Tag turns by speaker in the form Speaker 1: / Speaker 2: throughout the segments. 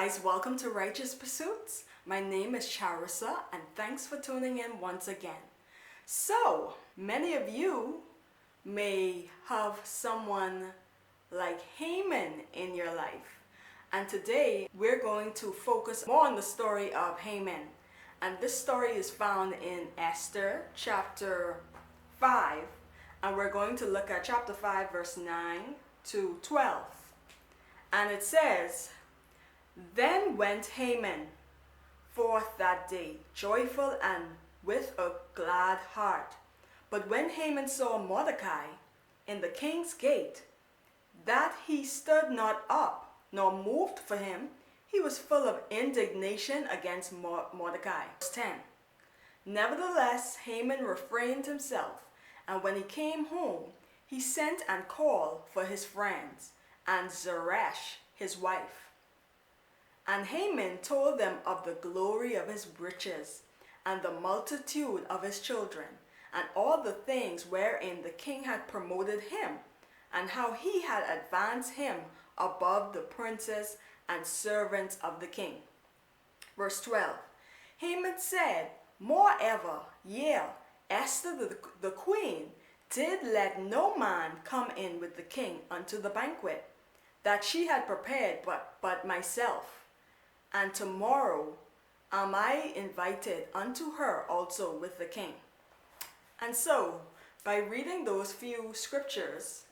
Speaker 1: guys, welcome to Righteous Pursuits. My name is Charissa and thanks for tuning in once again. So, many of you may have someone like Haman in your life. And today we're going to focus more on the story of Haman. And this story is found in Esther chapter 5. And we're going to look at chapter 5 verse 9 to 12. And it says, "Then went Haman forth that day, joyful and with a glad heart. But when Haman saw Mordecai in the king's gate, that he stood not up, nor moved for him, he was full of indignation against Mordecai." Verse 10. "Nevertheless, Haman refrained himself, and when he came home, he sent and called for his friends, and Zeresh his wife. And Haman told them of the glory of his riches, and the multitude of his children, and all the things wherein the king had promoted him, and how he had advanced him above the princes and servants of the king." Verse 12. "Haman said, Moreover, Esther the queen did let no man come in with the king unto the banquet, that she had prepared but myself. And tomorrow am I invited unto her also with the king." And so, by reading those few scriptures,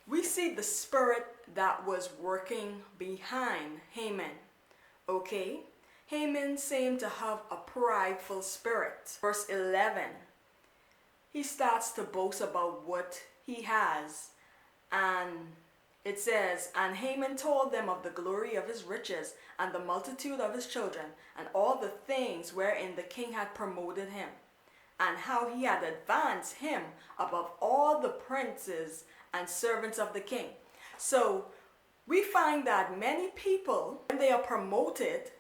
Speaker 1: we see the spirit that was working behind Haman. Okay? Haman seemed to have a prideful spirit. Verse 11. He starts to boast about what he has. And it says, "And Haman told them of the glory of his riches, and the multitude of his children, and all the things wherein the king had promoted him, and how he had advanced him above all the princes and servants of the king." So we find that many people, when they are promoted,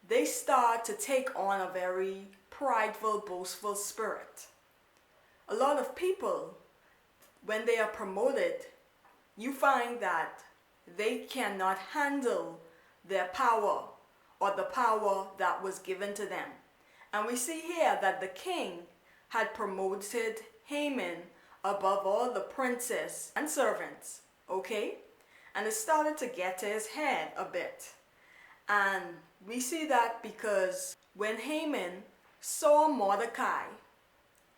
Speaker 1: they start to take on a very prideful, boastful spirit. A lot of people, when they are promoted, you find that they cannot handle their power or the power that was given to them. And we see here that the king had promoted Haman above all the princes and servants, okay? And it started to get to his head a bit. And we see that because when Haman saw Mordecai,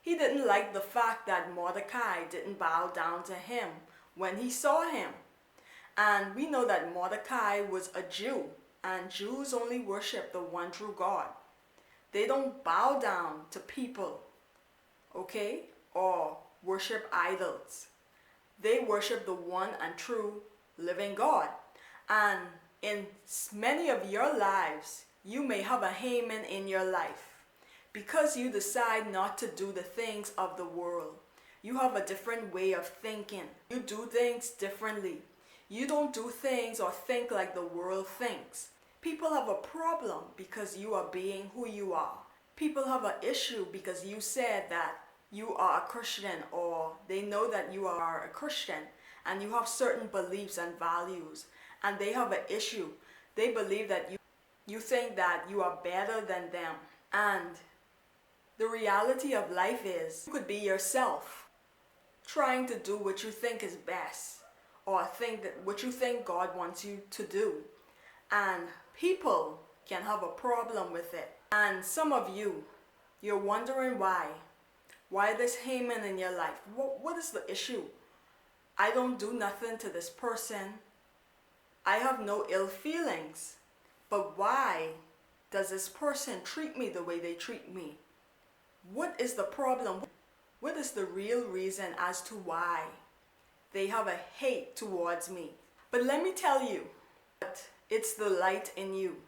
Speaker 1: he didn't like the fact that Mordecai didn't bow down to him when he saw him. And we know that Mordecai was a Jew, and Jews only worship the one true God. They don't bow down to people, okay, or worship idols. They worship the one and true living God. And in many of your lives, you may have a Haman in your life because you decide not to do the things of the world. You have a different way of thinking. You do things differently. You don't do things or think like the world thinks. People have a problem because you are being who you are. People have an issue because you said that you are a Christian, or they know that you are a Christian and you have certain beliefs and values, and they have an issue. They believe that you think that you are better than them. And the reality of life is you could be yourself, trying to do what you think is best, or think that what you think God wants you to do. And people can have a problem with it. And some of you, you're wondering why there's Haman in your life. What is the issue? I don't do nothing to this person. I have no ill feelings. But why does this person treat me the way they treat me? What is the problem? What is the real reason as to why they have a hate towards me? But let me tell you, it's the light in you.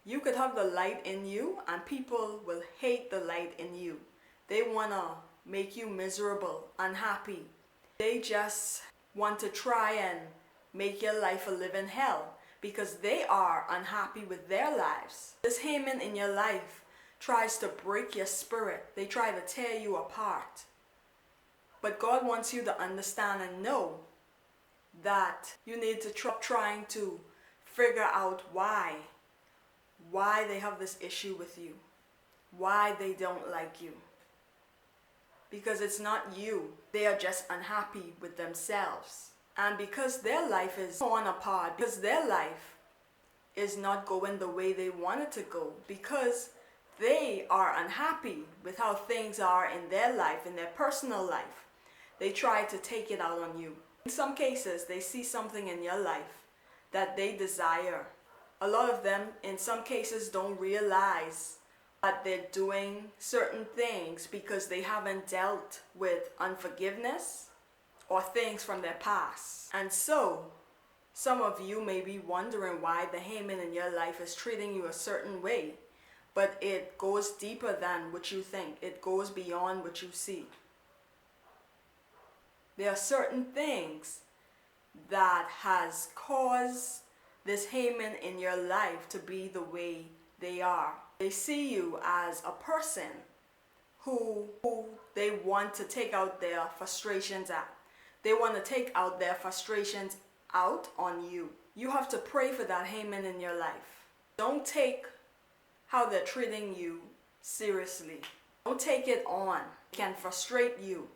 Speaker 1: You could have the light in you, and people will hate the light in you. They want to make you miserable, unhappy. They just want to try and make your life a living hell because they are unhappy with their lives. This Haman in your life tries to break your spirit. They try to tear you apart. But God wants you to understand and know that you need to stop trying to figure out why they have this issue with you, why they don't like you. Because it's not you. They are just unhappy with themselves. And because their life is torn apart, because their life is not going the way they want it to go, because they are unhappy with how things are in their life, in their personal life, they try to take it out on you. In some cases, they see something in your life that they desire. A lot of them, in some cases, don't realize that they're doing certain things because they haven't dealt with unforgiveness or things from their past. And so, some of you may be wondering why the Haman in your life is treating you a certain way, but it goes deeper than what you think. It goes beyond what you see. There are certain things that has caused this Haman in your life to be the way they are. They see you as a person who they want to take out their frustrations at. They want to take out their frustrations out on you. You have to pray for that Haman in your life. Don't take how they're treating you seriously. Don't take it on. It can frustrate you,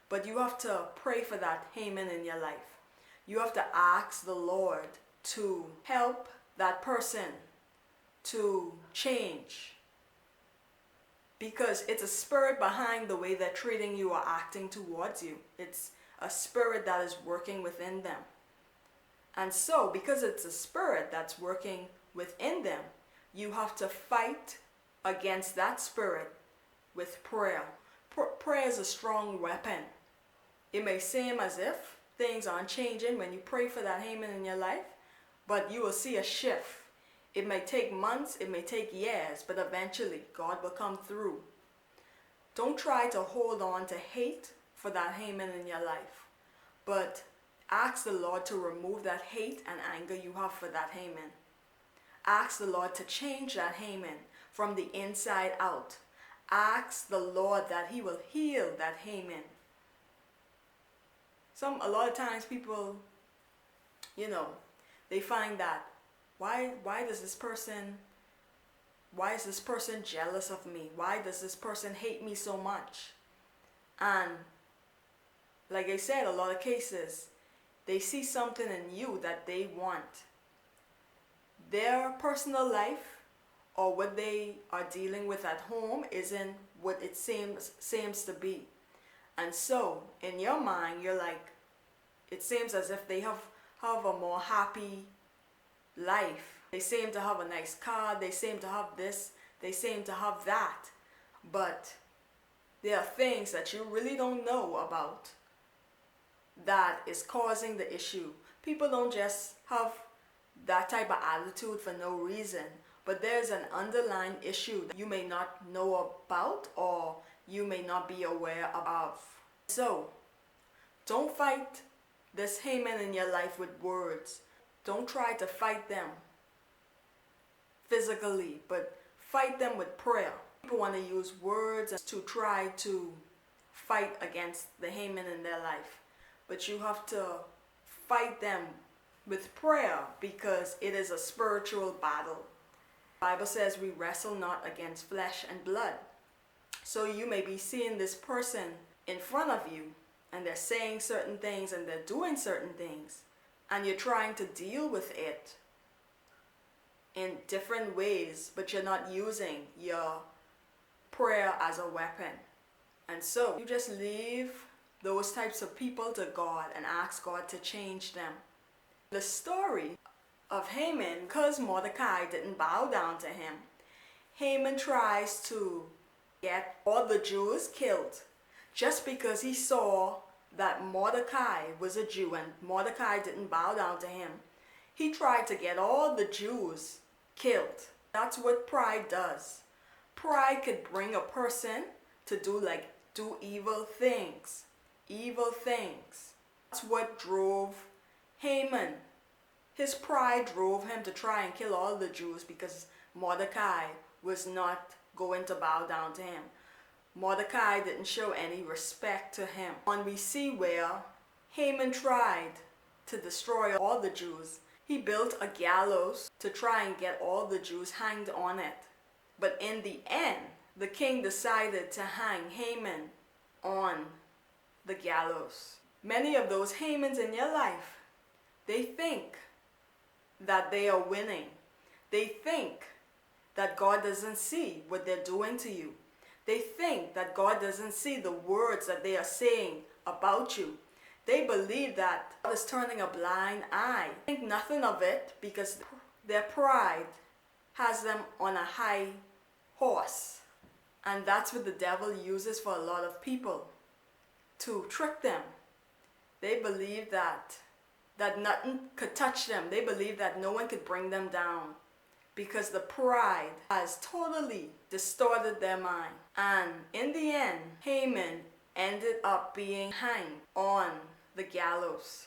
Speaker 1: but you have to pray for that Haman in your life. You have to ask the Lord to help that person to change, because it's a spirit behind the way they're treating you or acting towards you. It's a spirit that is working within them. And so, because it's a spirit that's working within them, you have to fight against that spirit with prayer. Prayer is a strong weapon. It may seem as if things aren't changing when you pray for that Haman in your life, but you will see a shift. It may take months, it may take years, but eventually God will come through. Don't try to hold on to hate for that Haman in your life, but ask the Lord to remove that hate and anger you have for that Haman. Ask the Lord to change that Haman from the inside out. Ask the Lord that He will heal that Haman. A lot of times people, they find that why is this person jealous of me? Why does this person hate me so much? And like I said, a lot of cases, they see something in you that they want. Their personal life or what they are dealing with at home isn't what it seems to be. And so, in your mind, you're like, it seems as if they have a more happy life. They seem to have a nice car, they seem to have this, they seem to have that. But there are things that you really don't know about that is causing the issue. People don't just have that type of attitude for no reason, but there's an underlying issue that you may not know about or you may not be aware of. So, don't fight this Haman in your life with words. Don't try to fight them physically, but fight them with prayer. People want to use words to try to fight against the Haman in their life, but you have to fight them with prayer because it is a spiritual battle. The Bible says we wrestle not against flesh and blood. So you may be seeing this person in front of you and they're saying certain things and they're doing certain things, and you're trying to deal with it in different ways, but you're not using your prayer as a weapon. And so you just leave those types of people to God and ask God to change them. The story of Haman, because Mordecai didn't bow down to him, Haman tries to get all the Jews killed just because he saw that Mordecai was a Jew and Mordecai didn't bow down to him. He tried to get all the Jews killed. That's what pride does. Pride could bring a person to do evil things. Evil things. That's what drove Haman. His pride drove him to try and kill all the Jews because Mordecai was not going to bow down to him. Mordecai didn't show any respect to him. And we see where Haman tried to destroy all the Jews. He built a gallows to try and get all the Jews hanged on it. But in the end, the king decided to hang Haman on the gallows. Many of those Hamans in your life, they think that they are winning. They think that God doesn't see what they're doing to you. They think that God doesn't see the words that they are saying about you. They believe that God is turning a blind eye. They think nothing of it because their pride has them on a high horse. And that's what the devil uses for a lot of people, to trick them. They believe that nothing could touch them. They believe that no one could bring them down because the pride has totally distorted their mind. And in the end, Haman ended up being hanged on the gallows.